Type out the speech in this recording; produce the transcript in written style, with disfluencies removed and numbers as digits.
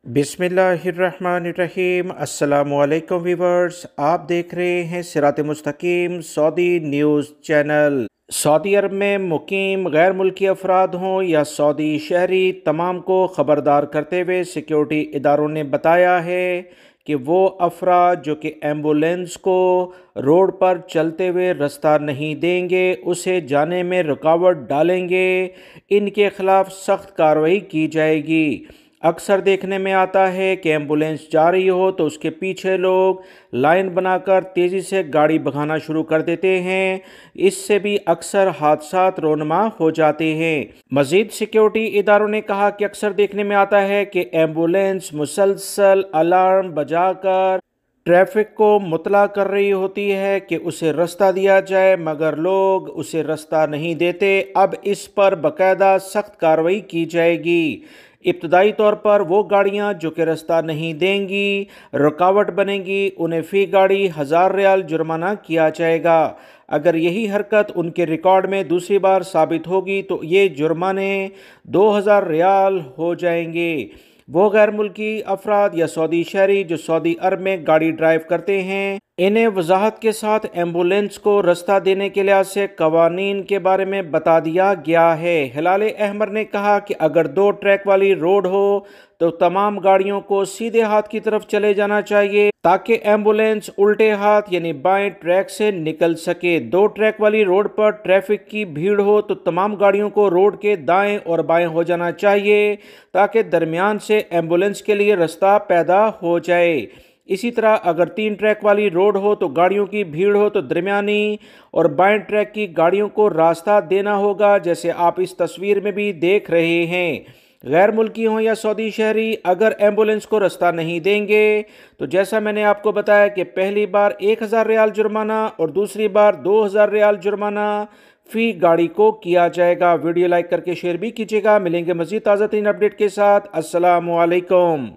बिस्मिल्लाहिर्रहमानिर्रहीम। अस्सलामुअलैकुम व्यूवर्स, आप देख रहे हैं सिरात मुस्तकीम सऊदी न्यूज़ चैनल। सऊदी अरब में मुकीम गैर मुल्की अफराद हों या सऊदी शहरी, तमाम को ख़बरदार करते हुए सिक्योरिटी इदारों ने बताया है कि वो अफराद जो कि एम्बुलेंस को रोड पर चलते हुए रास्ता नहीं देंगे, उसे जाने में रुकावट डालेंगे, इनके ख़िलाफ़ सख्त कार्रवाई की जाएगी। अक्सर देखने में आता है कि एम्बुलेंस जा रही हो तो उसके पीछे लोग लाइन बनाकर तेज़ी से गाड़ी भगाना शुरू कर देते हैं। इससे भी अक्सर हादसात रोनमा हो जाते हैं। मज़ीद सिक्योरिटी इदारों ने कहा कि अक्सर देखने में आता है कि एम्बुलेंस मुसलसल अलार्म बजाकर ट्रैफिक को मुतला कर रही होती है कि उसे रास्ता दिया जाए, मगर लोग उसे रास्ता नहीं देते। अब इस पर बाकायदा सख्त कार्रवाई की जाएगी। इब्तदाई तौर पर वो गाड़ियां जो कि रास्ता नहीं देंगी, रुकावट बनेंगी, उन्हें फ़ी गाड़ी 1000 रियाल जुर्माना किया जाएगा। अगर यही हरकत उनके रिकॉर्ड में दूसरी बार साबित होगी तो ये जुर्माने 2000 रियाल हो जाएंगे। वो गैर मुल्की अफराद या सऊदी शहरी जो सऊदी अरब में गाड़ी ड्राइव करते हैं, इन्हें वजाहत के साथ एम्बुलेंस को रास्ता देने के लिहाज से कवानीन के बारे में बता दिया गया है। हिलाल अहमर ने कहा कि अगर 2 ट्रैक वाली रोड हो तो तमाम गाड़ियों को सीधे हाथ की तरफ चले जाना चाहिए ताकि एम्बुलेंस उल्टे हाथ यानी बाएं ट्रैक से निकल सके। 2 ट्रैक वाली रोड पर ट्रैफिक की भीड़ हो तो तमाम गाड़ियों को रोड के दाएं और बाएं हो जाना चाहिए ताकि दरमियान से एम्बुलेंस के लिए रास्ता पैदा हो जाए। इसी तरह अगर 3 ट्रैक वाली रोड हो तो गाड़ियों की भीड़ हो तो दरमियानी और बाएं ट्रैक की गाड़ियों को रास्ता देना होगा, जैसे आप इस तस्वीर में भी देख रहे हैं। गैर मुल्की हों या सऊदी शहरी, अगर एम्बुलेंस को रास्ता नहीं देंगे तो जैसा मैंने आपको बताया कि पहली बार 1000 रियाल जुर्माना और दूसरी बार 2000 रियाल जुर्माना फ़ी गाड़ी को किया जाएगा। वीडियो लाइक करके शेयर भी कीजिएगा। मिलेंगे मज़ीद ताज़ा तरीन अपडेट के साथ। अस्सलामु अलैकुम।